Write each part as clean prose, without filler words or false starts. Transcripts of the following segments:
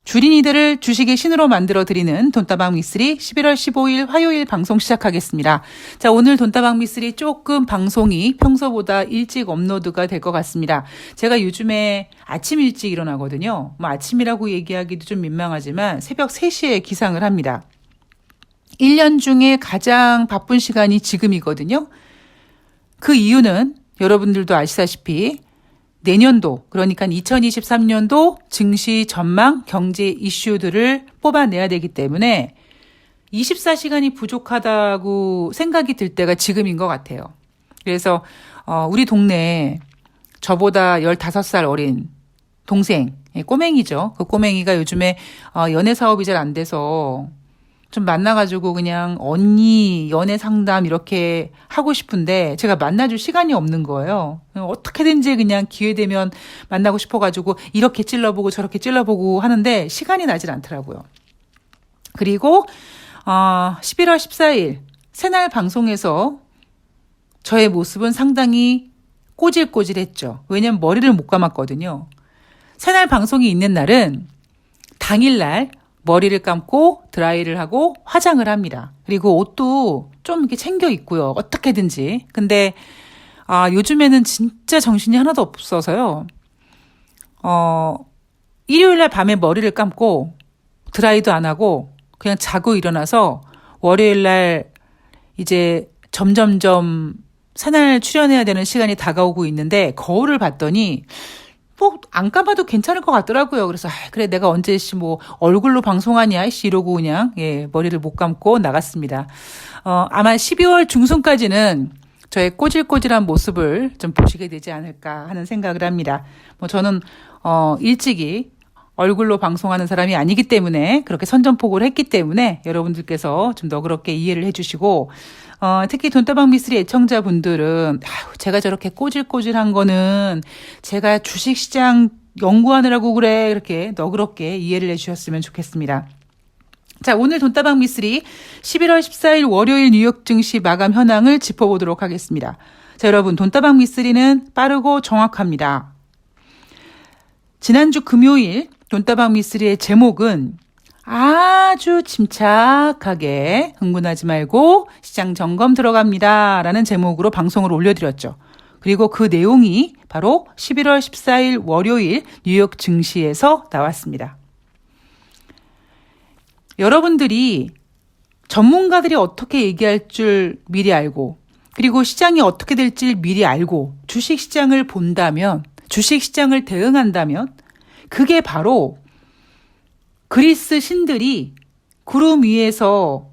주린이들을 주식의 신으로 만들어 드리는 돈다방 미쓰리 11월 15일 화요일 방송 시작하겠습니다. 자, 오늘 돈다방 미쓰리 조금 방송이 평소보다 일찍 업로드가 될 것 같습니다. 제가 요즘에 아침 일찍 일어나거든요. 아침이라고 얘기하기도 좀 민망하지만 새벽 3시에 기상을 합니다. 1년 중에 가장 바쁜 시간이 지금이거든요. 그 이유는 여러분들도 아시다시피 내년도, 그러니까 2023년도 증시 전망, 경제 이슈들을 뽑아내야 되기 때문에 24시간이 부족하다고 생각이 들 때가 지금인 것 같아요. 그래서 우리 동네에 저보다 15살 어린 동생, 꼬맹이죠. 그 꼬맹이가 요즘에 연애 사업이 잘 안 돼서 좀 만나가지고 그냥 언니 연애 상담 이렇게 하고 싶은데 제가 만나줄 시간이 없는 거예요. 어떻게든지 그냥 기회 되면 만나고 싶어가지고 이렇게 찔러보고 저렇게 찔러보고 하는데 시간이 나질 않더라고요. 그리고 11월 14일 새날 방송에서 저의 모습은 상당히 꼬질꼬질했죠. 왜냐면 머리를 못 감았거든요. 새날 방송이 있는 날은 당일날 머리를 감고 드라이를 하고 화장을 합니다. 그리고 옷도 좀 이렇게 챙겨 입고요. 어떻게든지. 근데 요즘에는 진짜 정신이 하나도 없어서요. 일요일날 밤에 머리를 감고 드라이도 안 하고 그냥 자고 일어나서 월요일날 이제 점점점 새날 출연해야 되는 시간이 다가오고 있는데 거울을 봤더니 안 감아도 괜찮을 것 같더라고요. 그래서 그래 내가 언제 얼굴로 방송하냐 이러고 그냥 머리를 못 감고 나갔습니다. 아마 12월 중순까지는 저의 꼬질꼬질한 모습을 좀 보시게 되지 않을까 하는 생각을 합니다. 저는 일찍이 얼굴로 방송하는 사람이 아니기 때문에 그렇게 선전포고를 했기 때문에 여러분들께서 좀 너그럽게 이해를 해주시고 특히 돈다방 미쓰리 애청자분들은 제가 저렇게 꼬질꼬질한 거는 제가 주식시장 연구하느라고 그래 이렇게 너그럽게 이해를 해주셨으면 좋겠습니다. 자, 오늘 돈다방 미쓰리 11월 14일 월요일 뉴욕 증시 마감 현황을 짚어보도록 하겠습니다. 자, 여러분 돈다방 미쓰리는 빠르고 정확합니다. 지난주 금요일 돈다방 미쓰리의 제목은 아주 침착하게 흥분하지 말고 시장 점검 들어갑니다 라는 제목으로 방송을 올려드렸죠. 그리고 그 내용이 바로 11월 14일 월요일 뉴욕 증시에서 나왔습니다. 여러분들이 전문가들이 어떻게 얘기할 줄 미리 알고 그리고 시장이 어떻게 될지 미리 알고 주식시장을 본다면 주식시장을 대응한다면 그게 바로 그리스 신들이 구름 위에서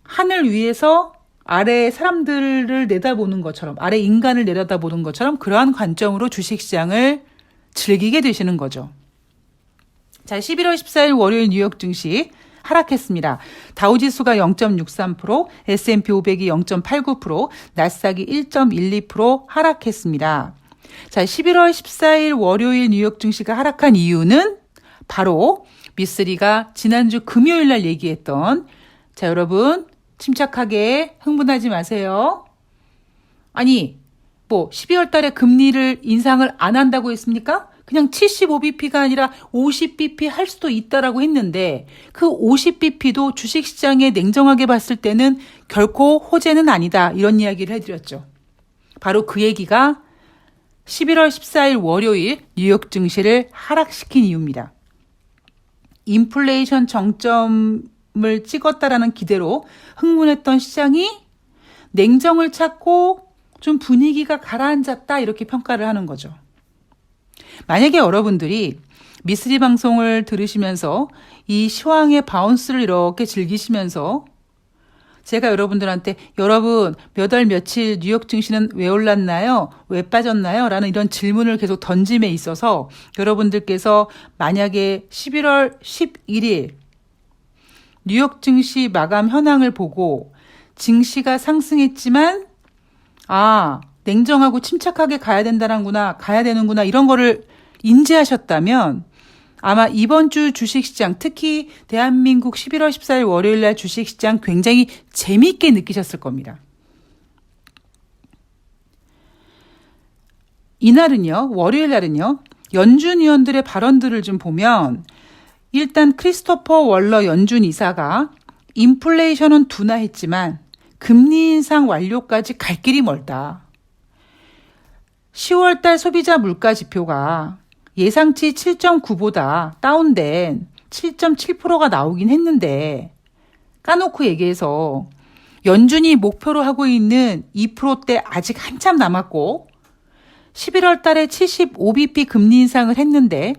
하늘 위에서 아래 사람들을 내다보는 것처럼 아래 인간을 내려다보는 것처럼 그러한 관점으로 주식시장을 즐기게 되시는 거죠. 자, 11월 14일 월요일 뉴욕 증시 하락했습니다. 다우지수가 0.63%, S&P 500이 0.89%, 나스닥이 1.12% 하락했습니다. 자, 11월 14일 월요일 뉴욕 증시가 하락한 이유는 바로 미쓰리가 지난주 금요일 날 얘기했던 자, 여러분 침착하게 흥분하지 마세요. 아니 12월 달에 금리를 인상을 안 한다고 했습니까? 그냥 75bp가 아니라 50bp 할 수도 있다라고 했는데 그 50bp도 주식시장에 냉정하게 봤을 때는 결코 호재는 아니다 이런 이야기를 해드렸죠. 바로 그 얘기가 11월 14일 월요일 뉴욕 증시를 하락시킨 이유입니다. 인플레이션 정점을 찍었다라는 기대로 흥분했던 시장이 냉정을 찾고 좀 분위기가 가라앉았다 이렇게 평가를 하는 거죠. 만약에 여러분들이 미쓰리 방송을 들으시면서 이 시황의 바운스를 이렇게 즐기시면서 제가 여러분들한테 여러분 몇 월 며칠 뉴욕 증시는 왜 올랐나요? 왜 빠졌나요? 라는 이런 질문을 계속 던짐에 있어서 여러분들께서 만약에 11월 11일 뉴욕 증시 마감 현황을 보고 증시가 상승했지만 냉정하고 침착하게 가야 되는구나 이런 거를 인지하셨다면 아마 이번 주 주식시장 특히 대한민국 11월 14일 월요일 날 주식시장 굉장히 재미있게 느끼셨을 겁니다. 이날은요, 월요일 날은요, 연준 위원들의 발언들을 좀 보면 일단 크리스토퍼 월러 연준 이사가 인플레이션은 둔화했지만 금리 인상 완료까지 갈 길이 멀다. 10월 달 소비자 물가 지표가 예상치 7.9보다 다운된 7.7%가 나오긴 했는데 까놓고 얘기해서 연준이 목표로 하고 있는 2%대 아직 한참 남았고 11월 달에 75bp 금리 인상을 했는데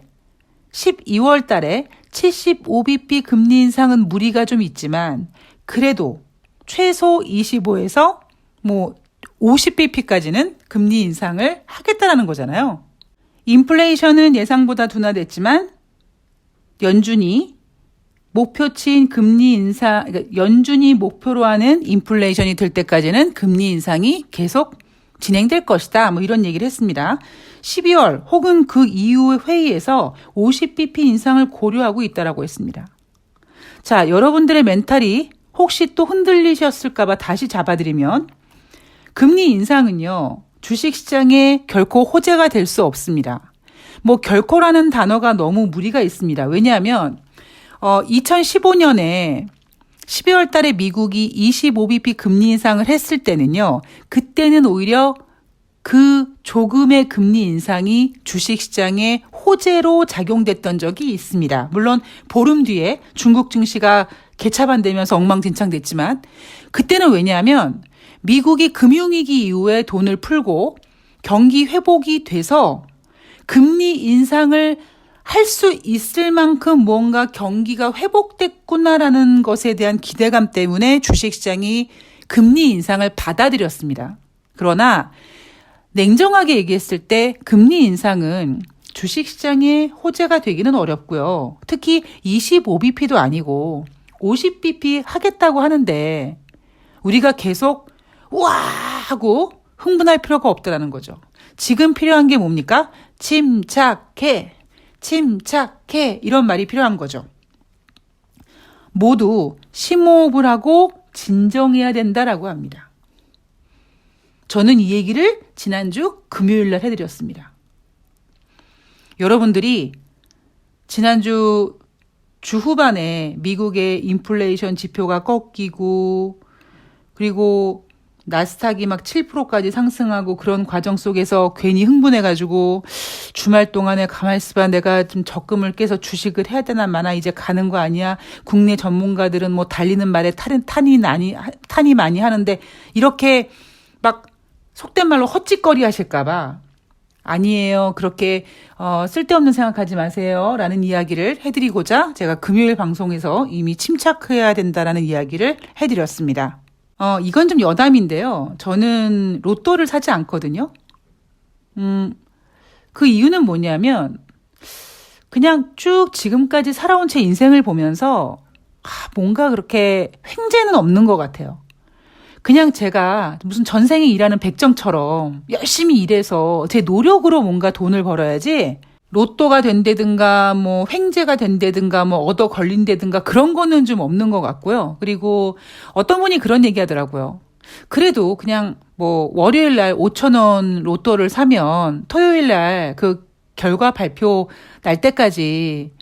12월 달에 75bp 금리 인상은 무리가 좀 있지만 그래도 최소 25에서 50bp까지는 금리 인상을 하겠다라는 거잖아요. 인플레이션은 예상보다 둔화됐지만 연준이 목표치인 금리 인상, 그러니까 연준이 목표로 하는 인플레이션이 될 때까지는 금리 인상이 계속 진행될 것이다. 이런 얘기를 했습니다. 12월 혹은 그 이후의 회의에서 50bp 인상을 고려하고 있다라고 했습니다. 자, 여러분들의 멘탈이 혹시 또 흔들리셨을까 봐 다시 잡아드리면 금리 인상은요. 주식시장에 결코 호재가 될 수 없습니다. 결코라는 단어가 너무 무리가 있습니다. 왜냐하면 2015년에 12월 달에 미국이 25bp 금리 인상을 했을 때는요. 그때는 오히려 그 조금의 금리 인상이 주식시장에 호재로 작용됐던 적이 있습니다. 물론 보름 뒤에 중국 증시가 개차반되면서 엉망진창 됐지만 그때는 왜냐하면 미국이 금융위기 이후에 돈을 풀고 경기 회복이 돼서 금리 인상을 할 수 있을 만큼 뭔가 경기가 회복됐구나라는 것에 대한 기대감 때문에 주식시장이 금리 인상을 받아들였습니다. 그러나 냉정하게 얘기했을 때 금리 인상은 주식시장의 호재가 되기는 어렵고요. 특히 25bp도 아니고 50bp 하겠다고 하는데 우리가 계속 우와 하고 흥분할 필요가 없다라는 거죠. 지금 필요한 게 뭡니까? 침착해 이런 말이 필요한 거죠. 모두 심호흡을 하고 진정해야 된다라고 합니다. 저는 이 얘기를 지난주 금요일 날 해드렸습니다. 여러분들이 지난주 주 후반에 미국의 인플레이션 지표가 꺾이고 그리고 나스닥이 막 7%까지 상승하고 그런 과정 속에서 괜히 흥분해가지고 주말 동안에 가만히 있어봐 내가 좀 적금을 깨서 주식을 해야 되나 마나 이제 가는 거 아니야. 국내 전문가들은 달리는 말에 탄이 많이 하는데 이렇게 막 속된 말로 헛짓거리 하실까봐 아니에요. 그렇게 쓸데없는 생각하지 마세요. 라는 이야기를 해드리고자 제가 금요일 방송에서 이미 침착해야 된다라는 이야기를 해드렸습니다. 이건 좀 여담인데요. 저는 로또를 사지 않거든요. 그 이유는 뭐냐면 그냥 쭉 지금까지 살아온 제 인생을 보면서 뭔가 그렇게 횡재는 없는 것 같아요. 그냥 제가 무슨 전생에 일하는 백정처럼 열심히 일해서 제 노력으로 뭔가 돈을 벌어야지 로또가 된다든가 횡재가 된다든가 얻어 걸린다든가 그런 거는 좀 없는 것 같고요. 그리고 어떤 분이 그런 얘기 하더라고요. 그래도 그냥 월요일 날 5,000원 로또를 사면 토요일 날 그 결과 발표 날 때까지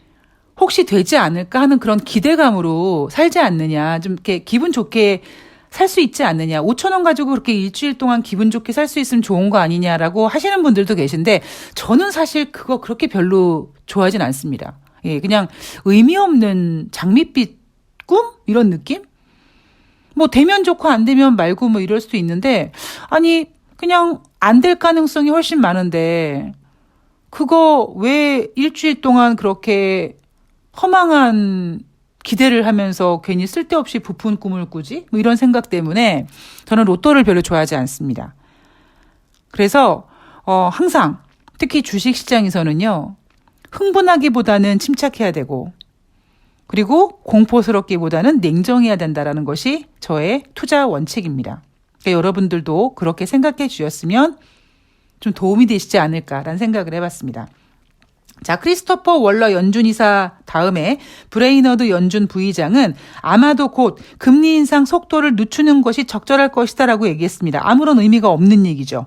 혹시 되지 않을까 하는 그런 기대감으로 살지 않느냐. 좀 이렇게 기분 좋게 살 수 있지 않느냐. 5,000원 가지고 그렇게 일주일 동안 기분 좋게 살 수 있으면 좋은 거 아니냐라고 하시는 분들도 계신데 저는 사실 그거 그렇게 별로 좋아하진 않습니다. 예, 그냥 의미 없는 장밋빛 꿈? 이런 느낌? 되면 좋고 안 되면 말고 이럴 수도 있는데 아니 그냥 안 될 가능성이 훨씬 많은데 그거 왜 일주일 동안 그렇게 허망한 기대를 하면서 괜히 쓸데없이 부푼 꿈을 꾸지? 이런 생각 때문에 저는 로또를 별로 좋아하지 않습니다. 그래서 항상 특히 주식시장에서는요. 흥분하기보다는 침착해야 되고 그리고 공포스럽기보다는 냉정해야 된다는 것이 저의 투자 원칙입니다. 그러니까 여러분들도 그렇게 생각해 주셨으면 좀 도움이 되시지 않을까라는 생각을 해봤습니다. 자, 크리스토퍼 월러 연준이사 다음에 브레이너드 연준 부의장은 아마도 곧 금리 인상 속도를 늦추는 것이 적절할 것이다라고 얘기했습니다. 아무런 의미가 없는 얘기죠.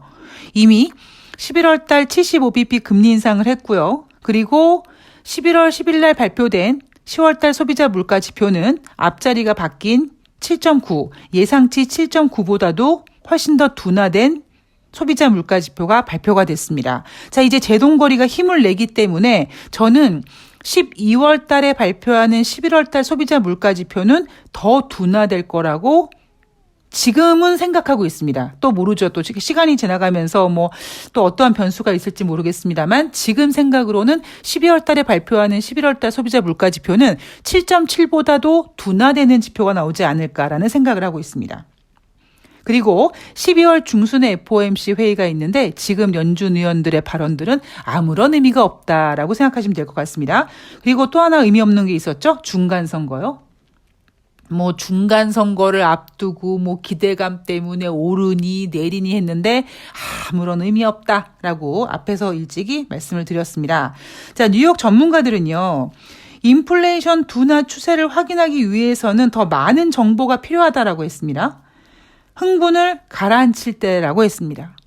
이미 11월 달 75bp 금리 인상을 했고요. 그리고 11월 10일 날 발표된 10월달 소비자 물가 지표는 앞자리가 바뀐 7.9, 예상치 7.9보다도 훨씬 더 둔화된 소비자 물가 지표가 발표가 됐습니다. 자, 이제 제동거리가 힘을 내기 때문에 저는 12월 달에 발표하는 11월 달 소비자 물가 지표는 더 둔화될 거라고 지금은 생각하고 있습니다. 또 모르죠. 또 시간이 지나가면서 또 어떠한 변수가 있을지 모르겠습니다만 지금 생각으로는 12월 달에 발표하는 11월 달 소비자 물가 지표는 7.7보다도 둔화되는 지표가 나오지 않을까라는 생각을 하고 있습니다. 그리고 12월 중순에 FOMC 회의가 있는데 지금 연준 의원들의 발언들은 아무런 의미가 없다라고 생각하시면 될 것 같습니다. 그리고 또 하나 의미 없는 게 있었죠. 중간 선거요. 중간 선거를 앞두고 기대감 때문에 오르니 내리니 했는데 아무런 의미 없다라고 앞에서 일찍이 말씀을 드렸습니다. 자, 뉴욕 전문가들은요. 인플레이션 둔화 추세를 확인하기 위해서는 더 많은 정보가 필요하다라고 했습니다. 흥분을 가라앉힐 때라고 했습니다.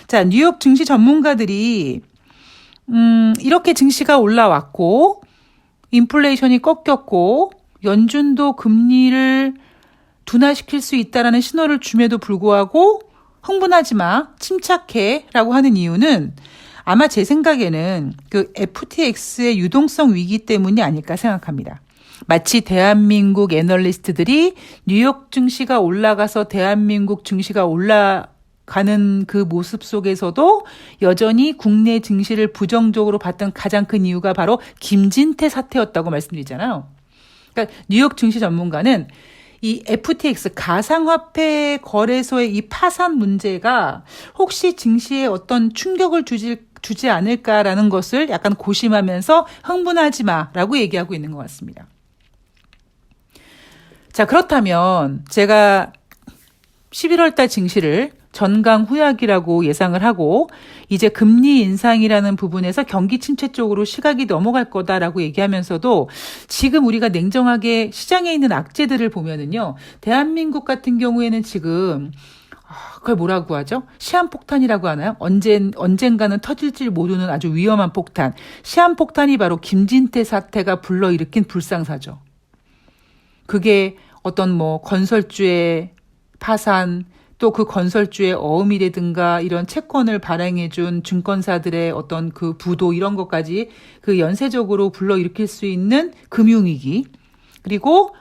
자, 뉴욕 증시 전문가들이 이렇게 증시가 올라왔고 인플레이션이 꺾였고 연준도 금리를 둔화시킬 수 있다라는 신호를 줌에도 불구하고 흥분하지 마, 침착해라고 하는 이유는 아마 제 생각에는 그 FTX의 유동성 위기 때문이 아닐까 생각합니다. 마치 대한민국 애널리스트들이 뉴욕 증시가 올라가서 대한민국 증시가 올라가는 그 모습 속에서도 여전히 국내 증시를 부정적으로 봤던 가장 큰 이유가 바로 김진태 사태였다고 말씀드리잖아요. 그러니까 뉴욕 증시 전문가는 이 FTX 가상화폐 거래소의 이 파산 문제가 혹시 증시에 어떤 충격을 주지 않을까라는 것을 약간 고심하면서 흥분하지 마라고 얘기하고 있는 것 같습니다. 자, 그렇다면 제가 11월 달 증시를 전강후약이라고 예상을 하고 이제 금리 인상이라는 부분에서 경기 침체 쪽으로 시각이 넘어갈 거다라고 얘기하면서도 지금 우리가 냉정하게 시장에 있는 악재들을 보면은요. 대한민국 같은 경우에는 지금 그걸 뭐라고 하죠? 시한폭탄이라고 하나요? 언젠가는 터질지 모르는 아주 위험한 폭탄. 시한폭탄이 바로 김진태 사태가 불러일으킨 불상사죠. 그게 어떤 건설주의 파산, 또 그 건설주의 어음이라든가 이런 채권을 발행해준 증권사들의 어떤 그 부도 이런 것까지 그 연쇄적으로 불러일으킬 수 있는 금융위기. 그리고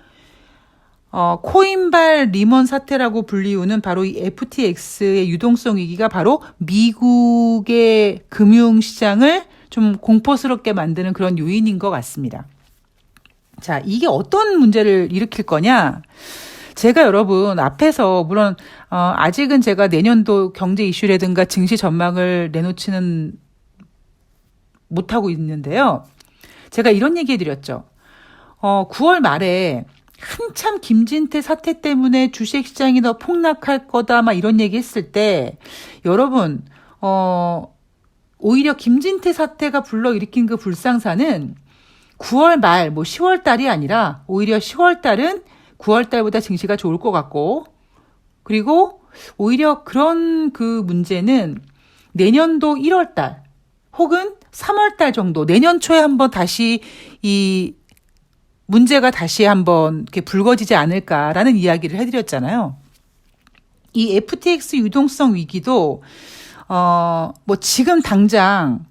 코인발 리먼 사태라고 불리우는 바로 이 FTX의 유동성 위기가 바로 미국의 금융시장을 좀 공포스럽게 만드는 그런 요인인 것 같습니다. 자, 이게 어떤 문제를 일으킬 거냐? 제가 여러분 앞에서 물론 아직은 제가 내년도 경제 이슈라든가 증시 전망을 내놓지는 못하고 있는데요. 제가 이런 얘기 해드렸죠. 9월 말에 한참 김진태 사태 때문에 주식시장이 더 폭락할 거다 막 이런 얘기 했을 때 여러분 오히려 김진태 사태가 불러일으킨 그 불상사는 9월 말 10월 달이 아니라 오히려 10월 달은 9월 달보다 증시가 좋을 것 같고 그리고 오히려 그런 그 문제는 내년도 1월 달 혹은 3월 달 정도 내년 초에 한번 다시 이 문제가 다시 한번 이렇게 불거지지 않을까라는 이야기를 해드렸잖아요. 이 FTX 유동성 위기도 지금 당장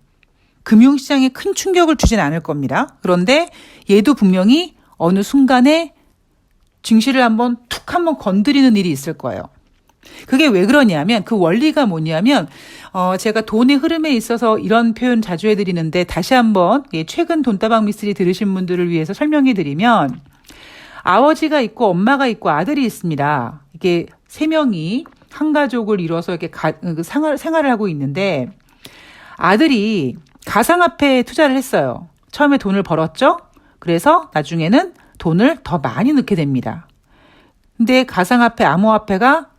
금융시장에 큰 충격을 주진 않을 겁니다. 그런데 얘도 분명히 어느 순간에 증시를 한번 건드리는 일이 있을 거예요. 그게 왜 그러냐면 그 원리가 뭐냐면 제가 돈의 흐름에 있어서 이런 표현 자주 해드리는데 다시 한번 최근 돈다방 미스터리 들으신 분들을 위해서 설명해드리면 아버지가 있고 엄마가 있고 아들이 있습니다. 이게 세 명이 한 가족을 이뤄서 이렇게 생활을 하고 있는데 아들이 가상화폐에 투자를 했어요. 처음에 돈을 벌었죠. 그래서 나중에는 돈을 더 많이 넣게 됩니다. 근데 가상화폐, 암호화폐가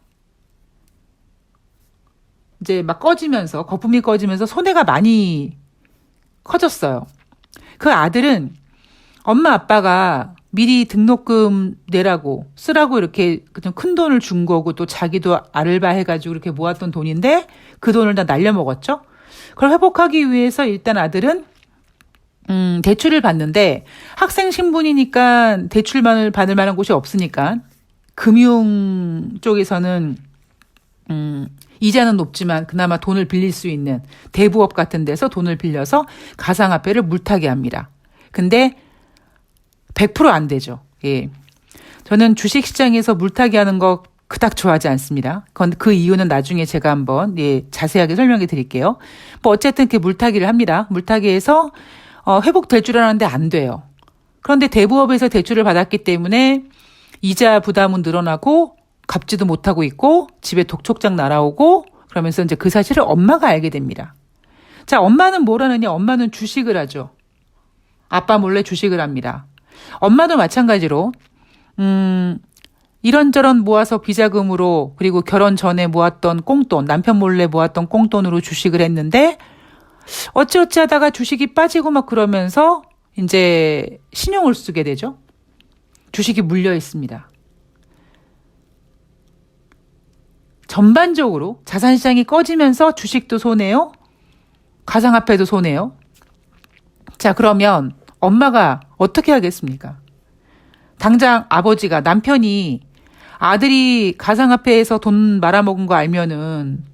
이제 막 거품이 꺼지면서 손해가 많이 커졌어요. 그 아들은 엄마 아빠가 미리 등록금 내라고 쓰라고 이렇게 좀 큰 돈을 준 거고 또 자기도 아르바 해가지고 이렇게 모았던 돈인데 그 돈을 다 날려먹었죠. 그걸 회복하기 위해서 일단 아들은 대출을 받는데 학생 신분이니까 대출만을 받을 만한 곳이 없으니까 금융 쪽에서는 이자는 높지만 그나마 돈을 빌릴 수 있는 대부업 같은 데서 돈을 빌려서 가상화폐를 물타기 합니다. 근데 100% 안 되죠. 예. 저는 주식시장에서 물타기 하는 거 그닥 좋아하지 않습니다. 그 이유는 나중에 제가 한번 자세하게 설명해 드릴게요. 뭐 어쨌든 이렇게 물타기를 합니다. 물타기에서 회복될 줄 알았는데 안 돼요. 그런데 대부업에서 대출을 받았기 때문에 이자 부담은 늘어나고 갚지도 못하고 있고 집에 독촉장 날아오고 그러면서 이제 그 사실을 엄마가 알게 됩니다. 자, 엄마는 뭘 하느냐? 엄마는 주식을 하죠. 아빠 몰래 주식을 합니다. 엄마도 마찬가지로 이런저런 모아서 비자금으로 그리고 결혼 전에 모았던 꽁돈, 남편 몰래 모았던 꽁돈으로 주식을 했는데 어찌어찌 하다가 주식이 빠지고 막 그러면서 이제 신용을 쓰게 되죠. 주식이 물려 있습니다. 전반적으로 자산시장이 꺼지면서 주식도 손해요. 가상화폐도 손해요. 자, 그러면 엄마가 어떻게 하겠습니까? 당장 아버지가 남편이 아들이 가상화폐에서 돈 말아먹은 거 알면은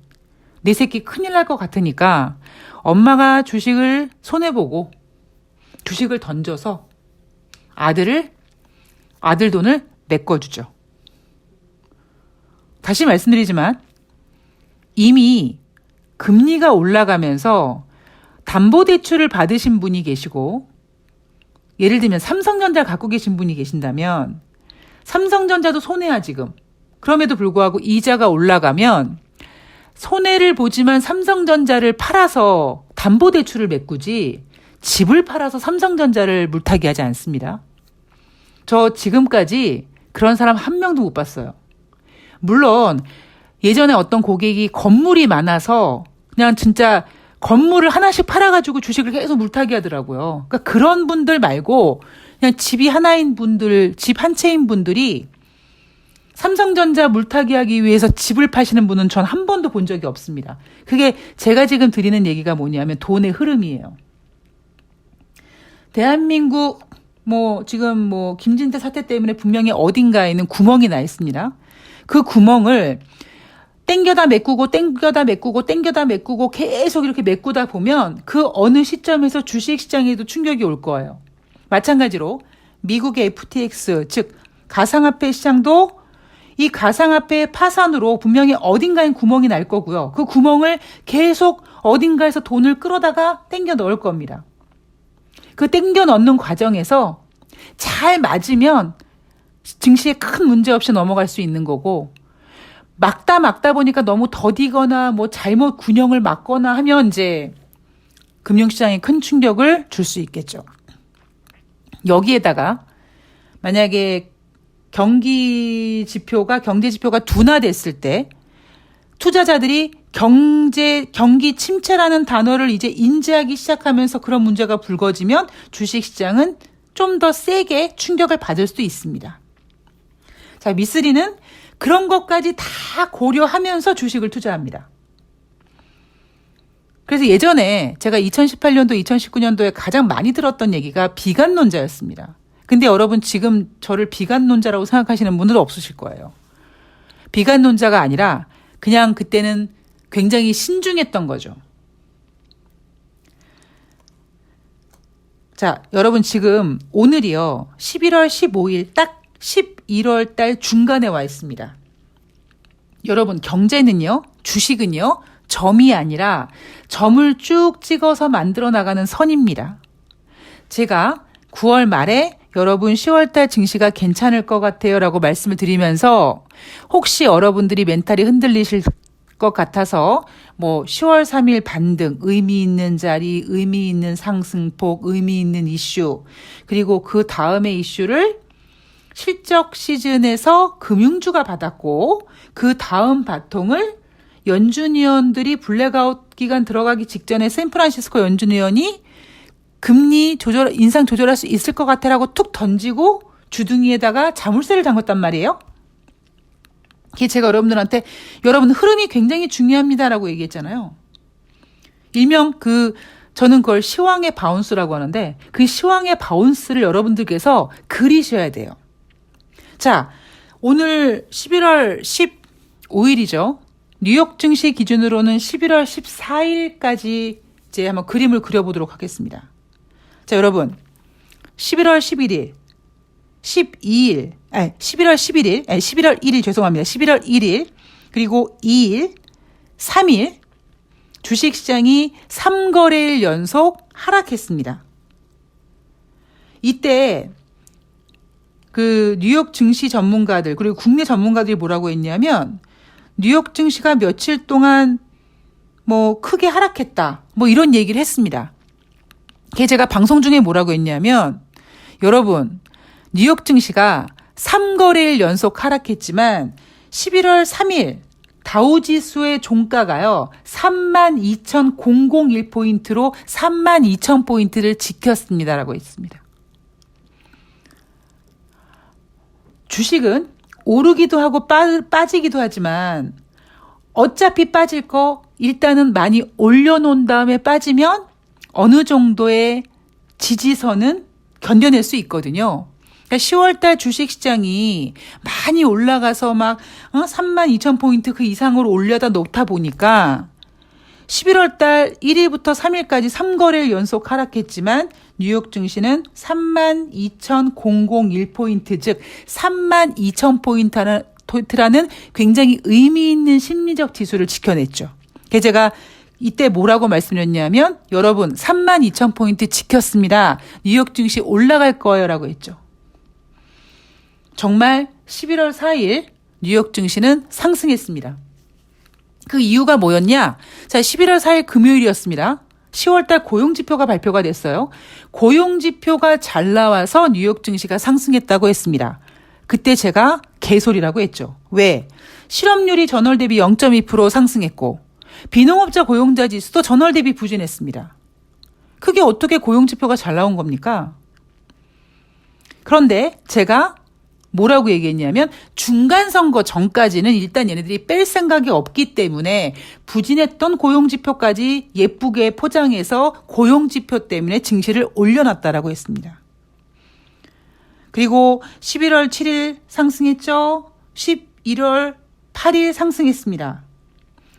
내 새끼 큰일 날 것 같으니까 엄마가 주식을 손해보고 주식을 던져서 아들 돈을 메꿔주죠. 다시 말씀드리지만 이미 금리가 올라가면서 담보대출을 받으신 분이 계시고 예를 들면 삼성전자를 갖고 계신 분이 계신다면 삼성전자도 손해야 지금. 그럼에도 불구하고 이자가 올라가면 손해를 보지만 삼성전자를 팔아서 담보대출을 메꾸지 집을 팔아서 삼성전자를 물타기 하지 않습니다. 저 지금까지 그런 사람 한 명도 못 봤어요. 물론 예전에 어떤 고객이 건물이 많아서 그냥 진짜 건물을 하나씩 팔아가지고 주식을 계속 물타기 하더라고요. 그러니까 그런 분들 말고 그냥 집이 하나인 분들, 집 한 채인 분들이 삼성전자 물타기 하기 위해서 집을 파시는 분은 전 한 번도 본 적이 없습니다. 그게 제가 지금 드리는 얘기가 뭐냐면 돈의 흐름이에요. 대한민국 지금 김진태 사태 때문에 분명히 어딘가에는 구멍이 나 있습니다. 그 구멍을 땡겨다 메꾸고 계속 이렇게 메꾸다 보면 그 어느 시점에서 주식시장에도 충격이 올 거예요. 마찬가지로 미국의 FTX, 즉 가상화폐 시장도 이 가상화폐의 파산으로 분명히 어딘가엔 구멍이 날 거고요. 그 구멍을 계속 어딘가에서 돈을 끌어다가 땡겨 넣을 겁니다. 그 땡겨 넣는 과정에서 잘 맞으면 증시에 큰 문제 없이 넘어갈 수 있는 거고 막다 보니까 너무 더디거나 잘못 균형을 맞거나 하면 이제 금융시장에 큰 충격을 줄 수 있겠죠. 여기에다가 만약에 경제 지표가 둔화됐을 때 투자자들이 경기 침체라는 단어를 이제 인지하기 시작하면서 그런 문제가 불거지면 주식시장은 좀 더 세게 충격을 받을 수도 있습니다. 자, 미쓰리는 그런 것까지 다 고려하면서 주식을 투자합니다. 그래서 예전에 제가 2018년도, 2019년도에 가장 많이 들었던 얘기가 비관론자였습니다. 근데 여러분 지금 저를 비관론자라고 생각하시는 분들은 없으실 거예요. 비관론자가 아니라 그냥 그때는 굉장히 신중했던 거죠. 자, 여러분 지금 오늘이요. 11월 15일 딱 11월 달 중간에 와 있습니다. 여러분 경제는요. 주식은요. 점이 아니라 점을 쭉 찍어서 만들어 나가는 선입니다. 제가 9월 말에 여러분 10월 달 증시가 괜찮을 것 같아요 라고 말씀을 드리면서 혹시 여러분들이 멘탈이 흔들리실 것 같아서 10월 3일 반등, 의미 있는 자리, 의미 있는 상승폭, 의미 있는 이슈 그리고 그 다음의 이슈를 실적 시즌에서 금융주가 받았고 그 다음 바통을 연준위원들이 블랙아웃 기간 들어가기 직전에 샌프란시스코 연준위원이 금리 인상 조절할 수 있을 것 같아라고 툭 던지고 주둥이에다가 자물쇠를 잠궜단 말이에요. 그게 제가 여러분 흐름이 굉장히 중요합니다라고 얘기했잖아요. 일명 그 저는 그걸 시황의 바운스라고 하는데 그 시황의 바운스를 여러분들께서 그리셔야 돼요. 자, 오늘 11월 15일이죠. 뉴욕 증시 기준으로는 11월 14일까지 이제 한번 그림을 그려보도록 하겠습니다. 자, 여러분. 11월 11일, 12일, 11월 11일, 11월 1일 죄송합니다. 11월 1일, 그리고 2일, 3일 주식시장이 3거래일 연속 하락했습니다. 이때 그 뉴욕 증시 전문가들 그리고 국내 전문가들이 뭐라고 했냐면 뉴욕 증시가 며칠 동안 뭐 크게 하락했다. 뭐 이런 얘기를 했습니다. 그게 제가 방송 중에 뭐라고 했냐면 여러분 뉴욕 증시가 3거래일 연속 하락했지만 11월 3일 다우지수의 종가가요. 32,001포인트로 32,000포인트를 지켰습니다라고 했습니다. 주식은 오르기도 하고 빠지기도 하지만 어차피 빠질 거 일단은 많이 올려놓은 다음에 빠지면 어느 정도의 지지선은 견뎌낼 수 있거든요. 그러니까 10월달 주식시장이 많이 올라가서 막 32,000포인트 그 이상으로 올려다 놓다 보니까 11월달 1일부터 3일까지 3거래일 연속 하락했지만 뉴욕 증시는 32,001포인트 즉 32,000포인트라는 굉장히 의미 있는 심리적 지수를 지켜냈죠. 그래서 제가 이때 뭐라고 말씀드렸냐면 여러분 32,000포인트 지켰습니다. 뉴욕 증시 올라갈 거예요 라고 했죠. 정말 11월 4일 뉴욕 증시는 상승했습니다. 그 이유가 뭐였냐? 자, 11월 4일 금요일이었습니다. 10월달 고용지표가 발표가 됐어요. 고용지표가 잘 나와서 뉴욕 증시가 상승했다고 했습니다. 그때 제가 개소리라고 했죠. 왜? 실업률이 전월 대비 0.2% 상승했고 비농업자 고용자 지수도 전월 대비 부진했습니다. 그게 어떻게 고용지표가 잘 나온 겁니까? 그런데 제가 뭐라고 얘기했냐면 중간선거 전까지는 일단 얘네들이 뺄 생각이 없기 때문에 부진했던 고용지표까지 예쁘게 포장해서 고용지표 때문에 증시를 올려놨다라고 했습니다. 그리고 11월 7일 상승했죠. 11월 8일 상승했습니다.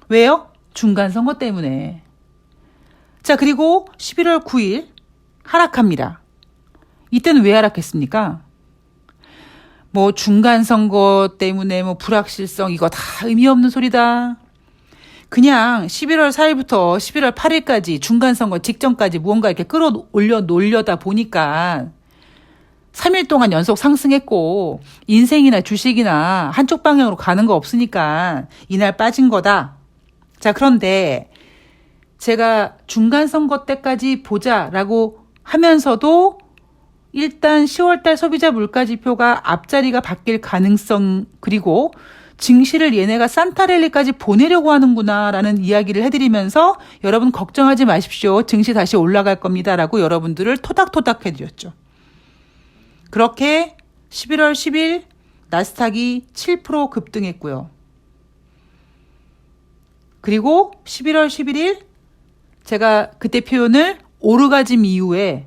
왜요? 중간선거 때문에. 자, 그리고 11월 9일 하락합니다. 이때는 왜 하락했습니까? 뭐 중간선거 때문에 뭐 불확실성 이거 다 의미 없는 소리다. 그냥 11월 4일부터 11월 8일까지 중간선거 직전까지 무언가 이렇게 끌어올려 놓으려다 보니까 3일 동안 연속 상승했고 인생이나 주식이나 한쪽 방향으로 가는 거 없으니까 이날 빠진 거다. 자, 그런데 제가 중간선거 때까지 보자라고 하면서도 일단 10월달 소비자 물가지표가 앞자리가 바뀔 가능성 그리고 증시를 얘네가 산타랠리까지 보내려고 하는구나라는 이야기를 해드리면서 여러분 걱정하지 마십시오. 증시 다시 올라갈 겁니다라고 여러분들을 토닥토닥 해드렸죠. 그렇게 11월 10일 나스닥이 7% 급등했고요. 그리고 11월 11일 제가 그때 표현을 오르가즘 이후에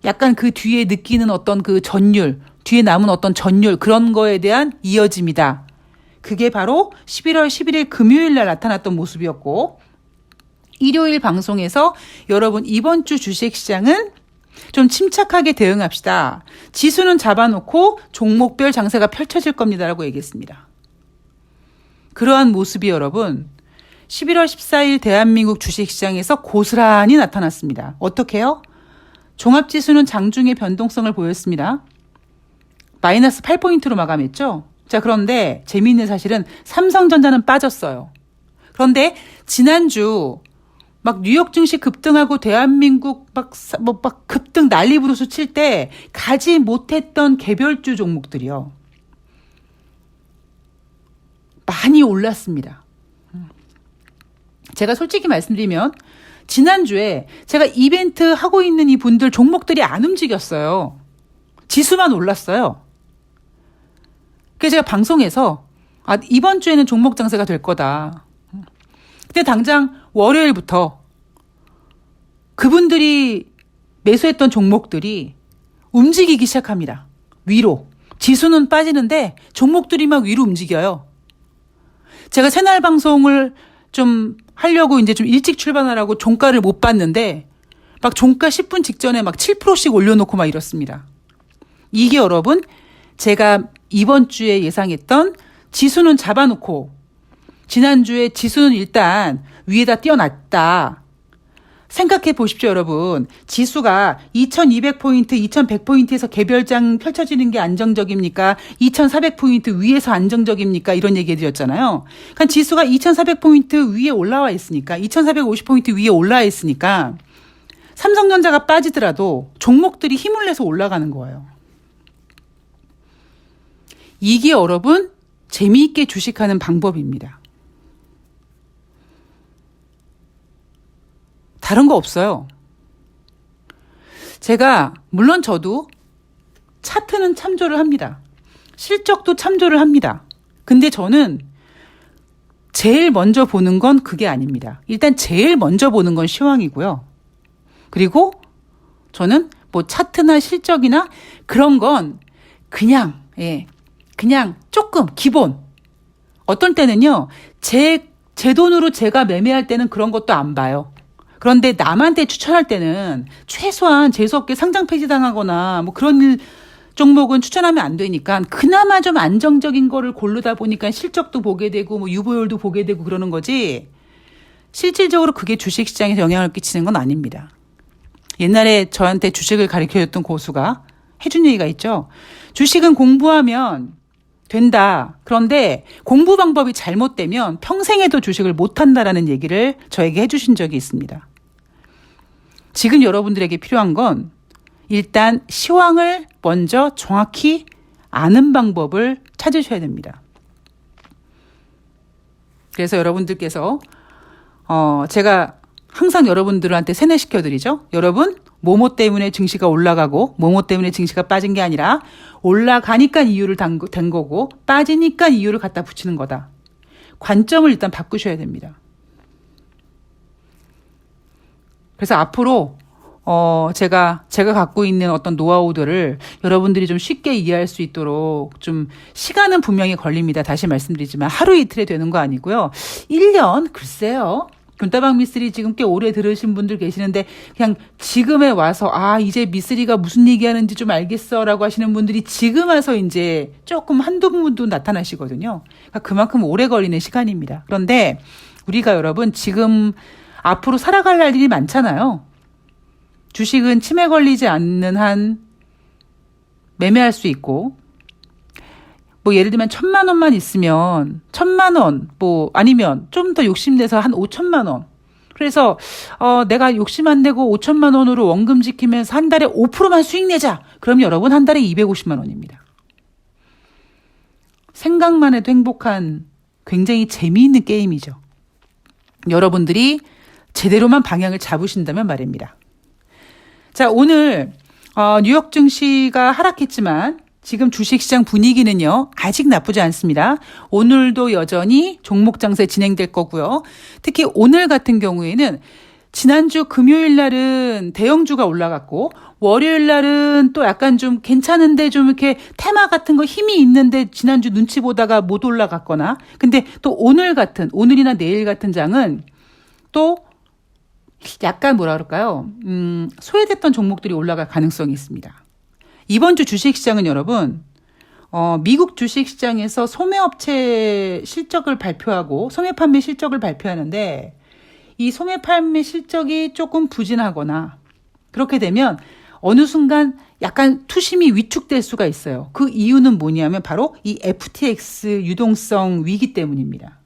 약간 그 뒤에 느끼는 어떤 그 전율, 뒤에 남은 어떤 전율 그런 거에 대한 이어짐이다. 그게 바로 11월 11일 금요일 날 나타났던 모습이었고 일요일 방송에서 여러분 이번 주 주식시장은 좀 침착하게 대응합시다. 지수는 잡아놓고 종목별 장세가 펼쳐질 겁니다라고 얘기했습니다. 그러한 모습이 여러분 11월 14일 대한민국 주식시장에서 고스란히 나타났습니다. 어떻게요? 종합지수는 장중에 변동성을 보였습니다. 마이너스 8포인트로 마감했죠. 자, 그런데 재미있는 사실은 삼성전자는 빠졌어요. 그런데 지난주 막 뉴욕 증시 급등하고 대한민국 막 급등 난리 부르스 칠 때 가지 못했던 개별주 종목들이요. 많이 올랐습니다. 제가 솔직히 말씀드리면 지난주에 제가 이벤트 하고 있는 이 분들 종목들이 안 움직였어요. 지수만 올랐어요. 그래서 제가 방송에서 이번 주에는 종목 장세가 될 거다. 근데 당장 월요일부터 그분들이 매수했던 종목들이 움직이기 시작합니다. 위로. 지수는 빠지는데 종목들이 막 위로 움직여요. 제가 새날 방송을 좀 하려고 이제 좀 일찍 출발하라고 종가를 못 봤는데 막 종가 10분 직전에 막 7%씩 올려놓고 막 이렇습니다. 이게 여러분 제가 이번 주에 예상했던 지수는 잡아놓고 지난주에 지수는 일단 위에다 띄워놨다. 생각해 보십시오, 여러분. 지수가 2200포인트, 2100포인트에서 개별장 펼쳐지는 게 안정적입니까? 2400포인트 위에서 안정적입니까? 이런 얘기 해드렸잖아요. 그러니까 지수가 2400포인트 위에 올라와 있으니까, 2450포인트 위에 올라와 있으니까, 삼성전자가 빠지더라도 종목들이 힘을 내서 올라가는 거예요. 이게 여러분, 재미있게 주식하는 방법입니다. 다른 거 없어요. 제가 물론 저도 차트는 참조를 합니다. 실적도 참조를 합니다. 근데 저는 제일 먼저 보는 건 그게 아닙니다. 일단 제일 먼저 보는 건 시황이고요. 그리고 저는 뭐 차트나 실적이나 그런 건 그냥 조금 기본. 어떤 때는요. 제 돈으로 제가 매매할 때는 그런 것도 안 봐요. 그런데 남한테 추천할 때는 최소한 재수없게 상장 폐지당하거나 뭐 그런 종목은 추천하면 안 되니까 그나마 좀 안정적인 거를 고르다 보니까 실적도 보게 되고 뭐 유보율도 보게 되고 그러는 거지 실질적으로 그게 주식시장에 영향을 끼치는 건 아닙니다. 옛날에 저한테 주식을 가르쳐줬던 고수가 해준 얘기가 있죠. 주식은 공부하면 된다. 그런데 공부 방법이 잘못되면 평생에도 주식을 못한다라는 얘기를 저에게 해주신 적이 있습니다. 지금 여러분들에게 필요한 건 일단 시황을 먼저 정확히 아는 방법을 찾으셔야 됩니다. 그래서 여러분들께서 제가 항상 여러분들한테 세뇌시켜드리죠. 여러분 뭐뭐 때문에 증시가 올라가고 뭐뭐 때문에 증시가 빠진 게 아니라 올라가니까 이유를 댄 거고 빠지니까 이유를 갖다 붙이는 거다. 관점을 일단 바꾸셔야 됩니다. 그래서 앞으로 제가 갖고 있는 어떤 노하우들을 여러분들이 좀 쉽게 이해할 수 있도록 좀 시간은 분명히 걸립니다. 다시 말씀드리지만 하루 이틀에 되는 거 아니고요. 1년 글쎄요. 돈다방 미쓰리 지금 꽤 오래 들으신 분들 계시는데 그냥 지금에 와서 이제 미쓰리가 무슨 얘기하는지 좀 알겠어라고 하시는 분들이 지금 와서 이제 조금 한두 분도 나타나시거든요. 그러니까 그만큼 오래 걸리는 시간입니다. 그런데 우리가 여러분 지금 앞으로 살아갈 날들이 많잖아요. 주식은 치매 걸리지 않는 한 매매할 수 있고 뭐 예를 들면 1,000만 원만 있으면 1,000만 원 뭐 아니면 좀 더 욕심내서 한 5,000만 원. 그래서 내가 욕심 안 내고 5,000만 원으로 원금 지키면서 한 달에 5%만 수익 내자. 그럼 여러분 한 달에 250만 원입니다. 생각만 해도 행복한 굉장히 재미있는 게임이죠. 여러분들이 제대로만 방향을 잡으신다면 말입니다. 자, 오늘 뉴욕 증시가 하락했지만 지금 주식시장 분위기는요. 아직 나쁘지 않습니다. 오늘도 여전히 종목 장세 진행될 거고요. 특히 오늘 같은 경우에는 지난주 금요일 날은 대형주가 올라갔고 월요일 날은 또 약간 좀 괜찮은데 좀 이렇게 테마 같은 거 힘이 있는데 지난주 눈치 보다가 못 올라갔거나 근데 또 오늘이나 내일 같은 장은 또 약간 뭐라 그럴까요? 소외됐던 종목들이 올라갈 가능성이 있습니다. 이번 주 주식시장은 여러분 미국 주식시장에서 소매업체 실적을 발표하고 소매 판매 실적을 발표하는데 이 소매 판매 실적이 조금 부진하거나 그렇게 되면 어느 순간 약간 투심이 위축될 수가 있어요. 그 이유는 뭐냐면 바로 이 FTX 유동성 위기 때문입니다.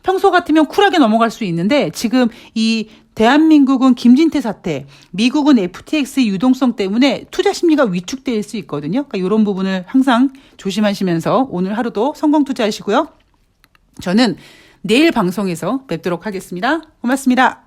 평소 같으면 쿨하게 넘어갈 수 있는데 지금 이 대한민국은 김진태 사태, 미국은 FTX 유동성 때문에 투자 심리가 위축될 수 있거든요. 그러니까 이런 부분을 항상 조심하시면서 오늘 하루도 성공 투자하시고요. 저는 내일 방송에서 뵙도록 하겠습니다. 고맙습니다.